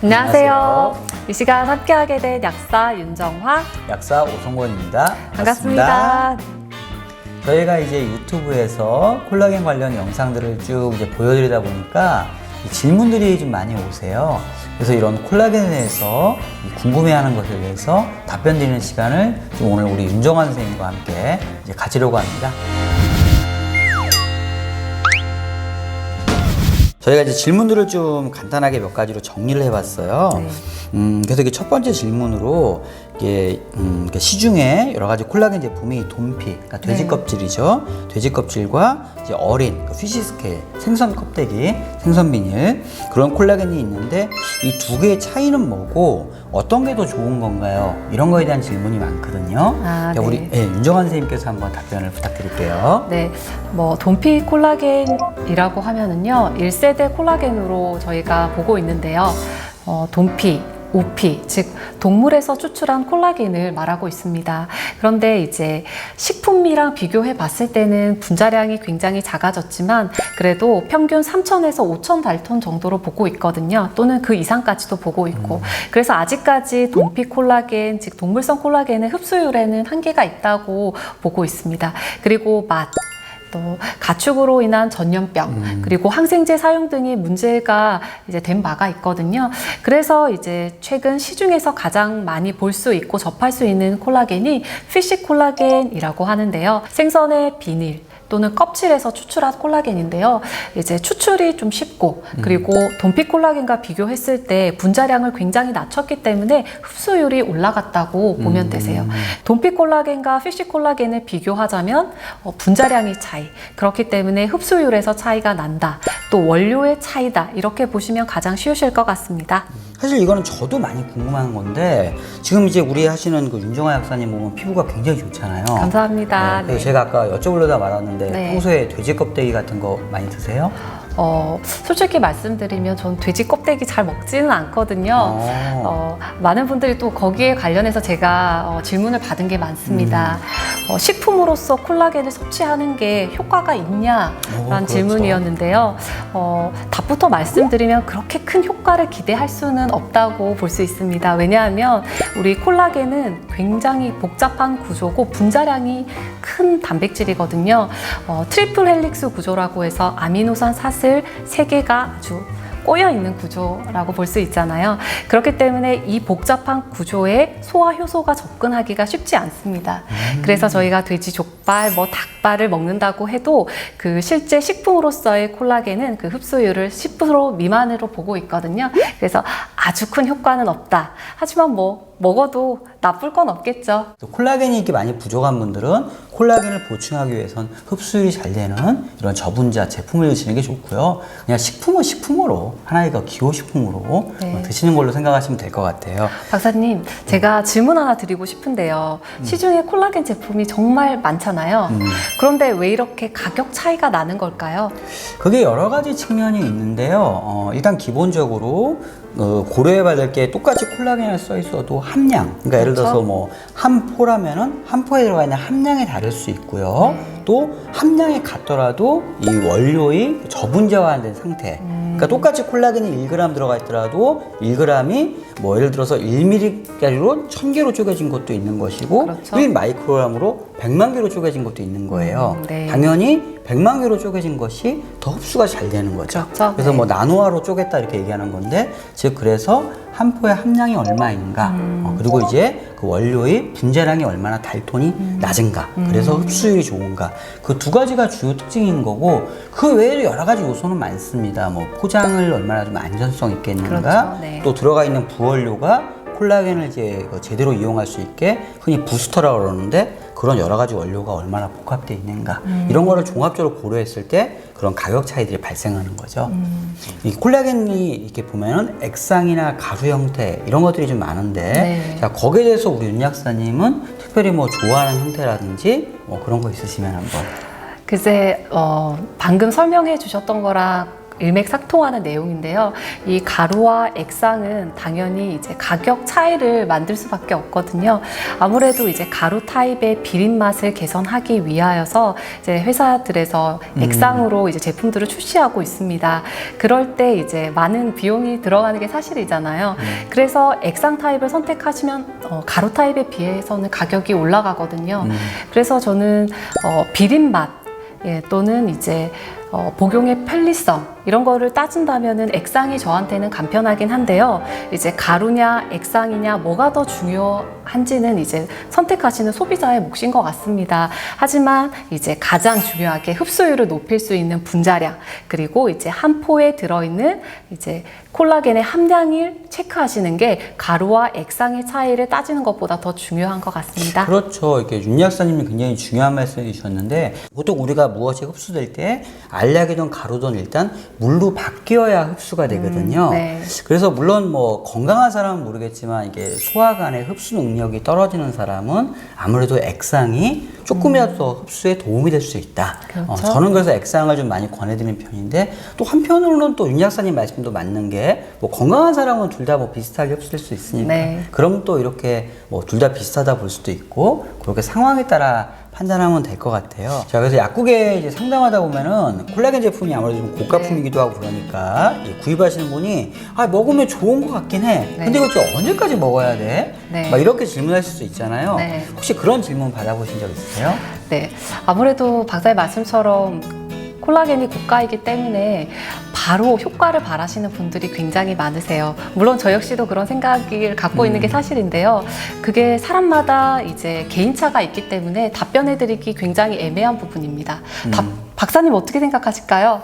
안녕하세요. 이 시간 함께하게 된 약사 윤정화, 약사 오성권입니다. 반갑습니다. 저희가 이제 유튜브에서 콜라겐 관련 영상들을 쭉 이제 보여드리다 보니까 질문들이 좀 많이 오세요. 그래서 이런 콜라겐에 대해서 궁금해하는 것에 대해서 답변 드리는 시간을 좀 오늘 우리 윤정환 선생님과 함께 이제 가지려고 합니다. 저희가 이제 질문들을 좀 간단하게 몇 가지로 정리를 해봤어요. 네. 그래서 이게 첫 번째 질문으로 이게 시중에 여러 가지 콜라겐 제품이 돈피, 그러니까 돼지 네. 껍질이죠. 돼지 껍질과 이제 어린, 그러니까 피시 스케일, 생선 껍데기, 생선 비닐 그런 콜라겐이 있는데 이 두 개의 차이는 뭐고 어떤 게 더 좋은 건가요? 이런 거에 대한 질문이 많거든요. 아, 자, 네. 우리 윤정환 선생님께서 한번 답변을 부탁드릴게요. 네, 돈피 콜라겐이라고 하면은요, 1세대 콜라겐으로 저희가 보고 있는데요. 돈피, 오피, 즉 동물에서 추출한 콜라겐을 말하고 있습니다. 그런데 이제 식품이랑 비교해 봤을 때는 분자량이 굉장히 작아졌지만 그래도 평균 3,000에서 5,000 달톤 정도로 보고 있거든요. 또는 그 이상까지도 보고 있고. 그래서 아직까지 돈피 콜라겐, 즉 동물성 콜라겐의 흡수율에는 한계가 있다고 보고 있습니다. 그리고 맛, 또 가축으로 인한 전염병, 그리고 항생제 사용 등의 문제가 이제 된 바가 있거든요. 그래서 이제 최근 시중에서 가장 많이 볼 수 있고 접할 수 있는 콜라겐이 피쉬 콜라겐이라고 하는데요. 생선의 비닐 또는 껍질에서 추출한 콜라겐인데요. 이제 추출이 좀 쉽고 그리고 돈피 콜라겐과 비교했을 때 분자량을 굉장히 낮췄기 때문에 흡수율이 올라갔다고 보면 되세요. 돈피 콜라겐과 피쉬 콜라겐을 비교하자면 분자량의 차이, 그렇기 때문에 흡수율에서 차이가 난다. 또 원료의 차이다. 이렇게 보시면 가장 쉬우실 것 같습니다. 사실 이거는 저도 많이 궁금한 건데 지금 이제 우리 하시는 그 윤정아 약사님 보면 피부가 굉장히 좋잖아요. 감사합니다. 네, 그래서 제가 아까 여쭤보려다 말았는데 네. 평소에 돼지 껍데기 같은 거 많이 드세요? 솔직히 말씀드리면 전 돼지 껍데기 잘 먹지는 않거든요. 많은 분들이 또 거기에 관련해서 제가 질문을 받은 게 많습니다. 식품으로서 콜라겐을 섭취하는 게 효과가 있냐라는 그렇죠. 질문이었는데요. 답부터 말씀드리면 그렇게 큰 효과를 기대할 수는 없다고 볼 수 있습니다. 왜냐하면 우리 콜라겐은 굉장히 복잡한 구조고 분자량이 큰 단백질이거든요. 트리플 헬릭스 구조라고 해서 아미노산 사슬 3개가 아주 꼬여있는 구조라고 볼 수 있잖아요. 그렇기 때문에 이 복잡한 구조에 소화 효소가 접근하기가 쉽지 않습니다. 그래서 저희가 돼지 족발, 닭발을 먹는다고 해도 그 실제 식품으로서의 콜라겐은 그 흡수율을 10% 미만으로 보고 있거든요. 그래서 아주 큰 효과는 없다. 하지만 먹어도 나쁠 건 없겠죠. 콜라겐이 이렇게 많이 부족한 분들은 콜라겐을 보충하기 위해선 흡수율이 잘 되는 이런 저분자 제품을 드시는 게 좋고요. 그냥 식품은 식품으로 하나의 기호식품으로 네. 드시는 걸로 생각하시면 될 것 같아요. 박사님, 제가 질문 하나 드리고 싶은데요. 시중에 콜라겐 제품이 정말 많잖아요. 그런데 왜 이렇게 가격 차이가 나는 걸까요? 그게 여러 가지 측면이 있는데요. 일단 기본적으로 고려해봐야 될 게 똑같이 콜라겐을 써 있어도 함량, 그러니까 예를 그렇죠. 들어서 뭐 한 포라면은 한 포에 들어가 있는 함량이 다를 수 있고요. 또 함량이 같더라도 이 원료의 저분자화된 상태. 그러니까 똑같이 콜라겐이 1g 들어가 있더라도 1g이 뭐 예를 들어서 1mg짜리로 1000개로 쪼개진 것도 있는 것이고 그렇죠. 1마이크로그램으로 100만 개로 쪼개진 것도 있는 거예요. 네. 당연히 100만 개로 쪼개진 것이 더 흡수가 잘 되는 거죠. 그렇죠. 그래서 네. 뭐 나노화로 쪼갰다 이렇게 얘기하는 건데 즉 그래서 한 포의 함량이 얼마인가 그리고 이제 그 원료의 분자량이 얼마나 달톤이 낮은가 그래서 흡수율이 좋은가 그 두 가지가 주요 특징인 거고 그 외에도 여러 가지 요소는 많습니다. 뭐 포장을 얼마나 좀 안전성 있게 했는가 그렇죠. 네. 또 들어가 있는 부원료가 콜라겐을 이제 제대로 이용할 수 있게 흔히 부스터라고 그러는데 그런 여러 가지 원료가 얼마나 복합되어 있는가 이런 거를 종합적으로 고려했을 때 그런 가격 차이들이 발생하는 거죠. 이 콜라겐이 이렇게 보면은 액상이나 가루 형태 이런 것들이 좀 많은데 네. 자 거기에 대해서 우리 윤 약사님은 특별히 뭐 좋아하는 형태라든지 뭐 그런 거 있으시면 한번. 글쎄, 방금 설명해 주셨던 거랑 일맥상통하는 내용인데요. 이 가루와 액상은 당연히 이제 가격 차이를 만들 수밖에 없거든요. 아무래도 이제 가루 타입의 비린 맛을 개선하기 위하여서 이제 회사들에서 액상으로 이제 제품들을 출시하고 있습니다. 그럴 때 이제 많은 비용이 들어가는 게 사실이잖아요. 그래서 액상 타입을 선택하시면 가루 타입에 비해서는 가격이 올라가거든요. 그래서 저는 비린 맛 또는 이제 복용의 편리성 이런 거를 따진다면은 액상이 저한테는 간편하긴 한데요. 이제 가루냐 액상이냐 뭐가 더 중요한지는 이제 선택하시는 소비자의 몫인 것 같습니다. 하지만 이제 가장 중요하게 흡수율을 높일 수 있는 분자량 그리고 이제 한 포에 들어있는 이제 콜라겐의 함량을 체크하시는 게 가루와 액상의 차이를 따지는 것보다 더 중요한 것 같습니다. 그렇죠. 이렇게 윤 약사님이 굉장히 중요한 말씀해 주셨는데 보통 우리가 무엇이 흡수될 때 알약이든 가루든 일단 물로 바뀌어야 흡수가 되거든요. 네. 그래서 물론 뭐 건강한 사람은 모르겠지만 이게 소화관의 흡수 능력이 떨어지는 사람은 아무래도 액상이 조금이라도 더 흡수에 도움이 될 수 있다. 그렇죠. 저는 그래서 액상을 좀 많이 권해드리는 편인데 또 한편으로는 또 윤 약사님 말씀도 맞는 게 뭐 건강한 사람은 둘 다 뭐 비슷하게 흡수될 수 있으니까 네. 그럼 또 이렇게 뭐 둘 다 비슷하다 볼 수도 있고 그렇게 상황에 따라 판단하면 될 것 같아요. 자, 그래서 약국에 이제 상담하다 보면은 콜라겐 제품이 아무래도 좀 고가품이기도 하고 그러니까 구입하시는 분이 먹으면 좋은 것 같긴 해. 네. 근데 이거 좀 언제까지 먹어야 돼? 네. 막 이렇게 질문하실 수 있잖아요. 네. 혹시 그런 질문 받아보신 적 있으세요? 네, 아무래도 박사의 말씀처럼 콜라겐이 고가이기 때문에 바로 효과를 바라시는 분들이 굉장히 많으세요. 물론 저 역시도 그런 생각을 갖고 있는 게 사실인데요. 그게 사람마다 이제 개인차가 있기 때문에 답변해드리기 굉장히 애매한 부분입니다. 박사님 어떻게 생각하실까요?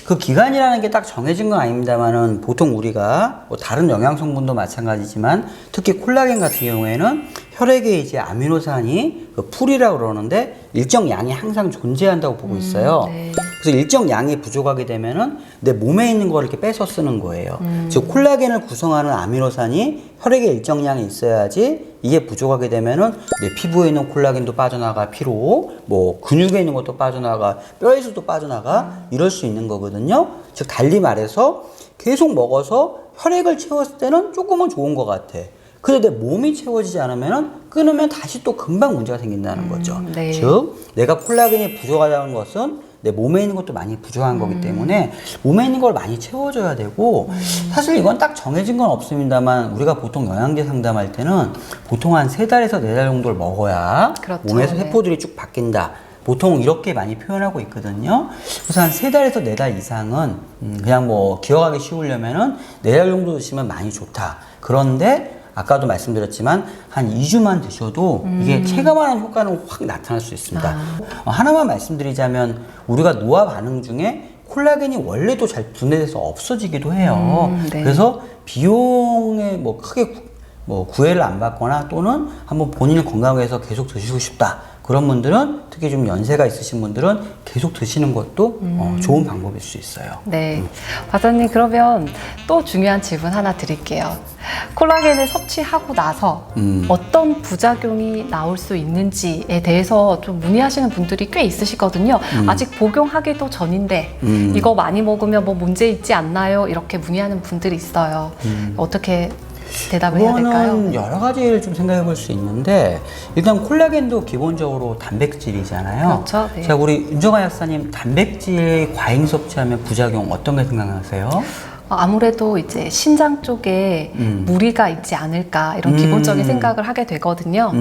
그 기간이라는 게 딱 정해진 건 아닙니다만은 보통 우리가 뭐 다른 영양 성분도 마찬가지지만 특히 콜라겐 같은 경우에는 혈액에 이제 아미노산이 그 풀이라고 그러는데 일정 양이 항상 존재한다고 보고 있어요. 네. 그래서 일정 양이 부족하게 되면은 내 몸에 있는 걸 이렇게 빼서 쓰는 거예요. 즉 콜라겐을 구성하는 아미노산이 혈액에 일정량이 있어야지 이게 부족하게 되면은 내 피부에 있는 콜라겐도 빠져나가 피로, 뭐 근육에 있는 것도 빠져나가 뼈에서도 빠져나가 이럴 수 있는 거거든요. 즉 달리 말해서 계속 먹어서 혈액을 채웠을 때는 조금은 좋은 것 같아. 근데 내 몸이 채워지지 않으면은 끊으면 다시 또 금방 문제가 생긴다는 거죠. 네. 즉 내가 콜라겐이 부족하다는 것은 내 몸에 있는 것도 많이 부족한 거기 때문에 몸에 있는 걸 많이 채워줘야 되고 사실 이건 딱 정해진 건 없습니다만 우리가 보통 영양제 상담할 때는 보통 한 3달에서 4달 정도를 먹어야 그렇죠. 몸에서 네. 세포들이 쭉 바뀐다. 보통 이렇게 많이 표현하고 있거든요. 그래서 한 3달에서 4달 이상은 그냥 뭐 기억하기 쉬우려면은 4달 정도 드시면 많이 좋다. 그런데 아까도 말씀드렸지만 한 2주만 드셔도 이게 체감하는 효과는 확 나타날 수 있습니다. 하나만 말씀드리자면 우리가 노화 반응 중에 콜라겐이 원래도 잘 분해돼서 없어지기도 해요. 네. 그래서 비용에 뭐 크게 뭐 구애를 안 받거나 또는 한번 본인을 건강하게 위해서 계속 드시고 싶다. 그런 분들은 특히 좀 연세가 있으신 분들은 계속 드시는 것도 좋은 방법일 수 있어요. 네. 박사님, 그러면 또 중요한 질문 하나 드릴게요. 콜라겐을 섭취하고 나서 어떤 부작용이 나올 수 있는지에 대해서 좀 문의하시는 분들이 꽤 있으시거든요. 아직 복용하기도 전인데 이거 많이 먹으면 뭐 문제 있지 않나요? 이렇게 문의하는 분들이 있어요. 어떻게 대답을 해야 될까요? 그거는 여러 가지를 좀 생각해 볼 수 있는데 일단 콜라겐도 기본적으로 단백질이잖아요. 그렇죠. 네. 자, 우리 윤정아 약사님 단백질 과잉 섭취하면 부작용 어떤 게 생각나세요? 아무래도 이제 신장 쪽에 무리가 있지 않을까 이런 기본적인 생각을 하게 되거든요.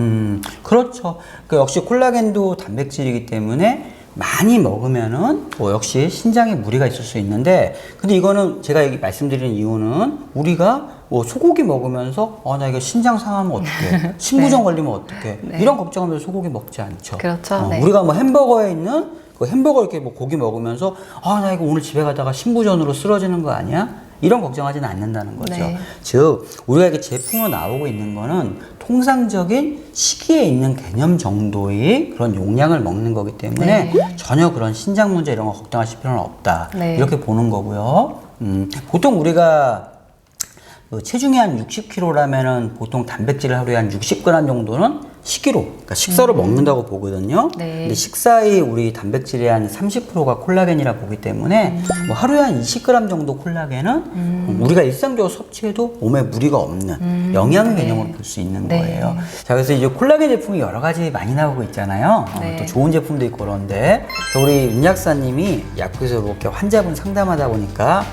그렇죠. 그 역시 콜라겐도 단백질이기 때문에 많이 먹으면은 뭐 역시 신장에 무리가 있을 수 있는데 근데 이거는 제가 여기 말씀드리는 이유는 우리가 뭐 소고기 먹으면서 나 이거 신장 상하면 어떡해 신부전 네. 걸리면 어떡해 네. 이런 걱정하면서 소고기 먹지 않죠. 그렇죠. 네. 우리가 뭐 햄버거에 있는 그 햄버거 이렇게 뭐 고기 먹으면서 나 이거 오늘 집에 가다가 신부전으로 쓰러지는 거 아니야? 이런 걱정하지는 않는다는 거죠. 네. 즉 우리가 이렇게 제품으로 나오고 있는 거는 통상적인 시기에 있는 개념 정도의 그런 용량을 먹는 거기 때문에 네. 전혀 그런 신장 문제 이런 거 걱정하실 필요는 없다. 네. 이렇게 보는 거고요. 보통 우리가 체중이 한 60kg라면은 보통 단백질을 하루에 한 60g 정도는 식이로, 그러니까 식사로 먹는다고 보거든요. 네. 근데 식사의 우리 단백질의 한 30%가 콜라겐이라 보기 때문에 뭐 하루에 한 20g 정도 콜라겐은 우리가 일상적으로 섭취해도 몸에 무리가 없는 영양 개념으로 볼 수 있는 네. 거예요. 자, 그래서 이제 콜라겐 제품이 여러 가지 많이 나오고 있잖아요. 네. 또 좋은 제품도 있고 그런데 우리 윤 약사님이 약국에서 이렇게 환자분 상담하다 보니까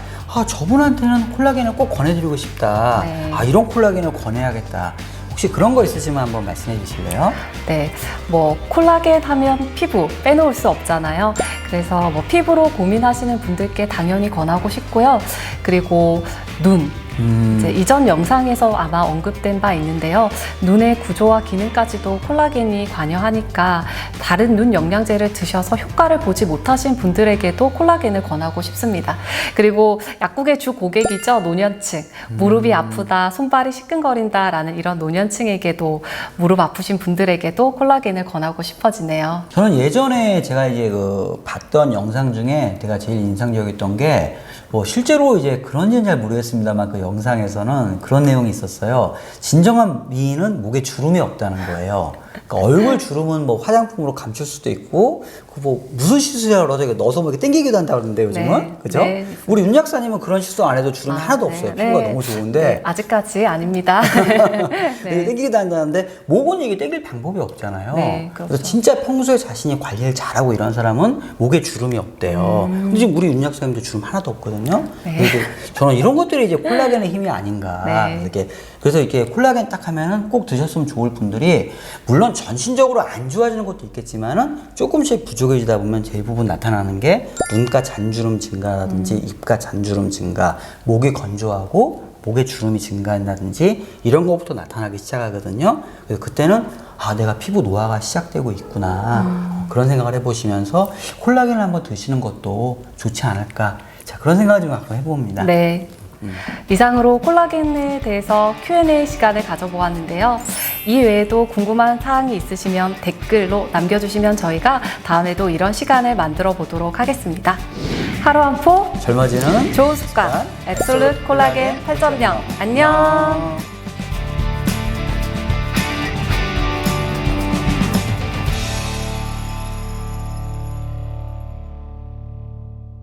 저분한테는 콜라겐을 꼭 권해드리고 싶다. 네. 이런 콜라겐을 권해야겠다. 혹시 그런 거 있으시면 한번 말씀해 주실래요? 네, 뭐 콜라겐 하면 피부 빼놓을 수 없잖아요. 그래서 뭐 피부로 고민하시는 분들께 당연히 권하고 싶고요. 그리고 눈. 이제 이전 영상에서 아마 언급된 바 있는데요. 눈의 구조와 기능까지도 콜라겐이 관여하니까 다른 눈 영양제를 드셔서 효과를 보지 못하신 분들에게도 콜라겐을 권하고 싶습니다. 그리고 약국의 주 고객이죠. 노년층. 무릎이 아프다, 손발이 시큰거린다라는 이런 노년층에게도 무릎 아프신 분들에게도 콜라겐을 권하고 싶어지네요. 저는 예전에 제가 이제 봤던 영상 중에 제가 제일 인상적이었던 게 실제로 이제 그런지는 잘 모르겠습니다만 그 영상에서는 그런 내용이 있었어요. 진정한 미인은 목에 주름이 없다는 거예요. 그러니까 얼굴 주름은 뭐 화장품으로 감출 수도 있고, 무슨 시술이라고 그러죠? 넣어서 뭐 이렇게 당기기도 한다 그러는데 요즘은. 네, 그죠? 네. 우리 윤 약사님은 그런 시술 안 해도 주름이 하나도 없어요. 피부가 너무 좋은데. 네, 아직까지 아닙니다. 네. 당기기도 한다는데, 목은 이게 당길 방법이 없잖아요. 네, 그렇죠. 그래서 진짜 평소에 자신이 관리를 잘하고 이런 사람은 목에 주름이 없대요. 근데 지금 우리 윤 약사님도 주름 하나도 없거든요. 네. 그래서 저는 이런 것들이 이제 콜라겐의 힘이 아닌가. 네. 그래서 이렇게 콜라겐 딱 하면은 꼭 드셨으면 좋을 분들이, 물론 전신적으로 안 좋아지는 것도 있겠지만은 조금씩 부족해지다 보면 대부분 나타나는 게 눈가 잔주름 증가라든지 입가 잔주름 증가, 목이 건조하고 목에 주름이 증가한다든지 이런 것부터 나타나기 시작하거든요. 그래서 그때는 내가 피부 노화가 시작되고 있구나. 그런 생각을 해보시면서 콜라겐을 한번 드시는 것도 좋지 않을까. 자, 그런 생각을 좀 한번 해봅니다. 네. 이상으로 콜라겐에 대해서 Q&A 시간을 가져보았는데요. 이 외에도 궁금한 사항이 있으시면 댓글로 남겨주시면 저희가 다음에도 이런 시간을 만들어 보도록 하겠습니다. 하루 한 포 젊어지는 좋은 습관 앱솔루트 콜라겐 8.0 안녕.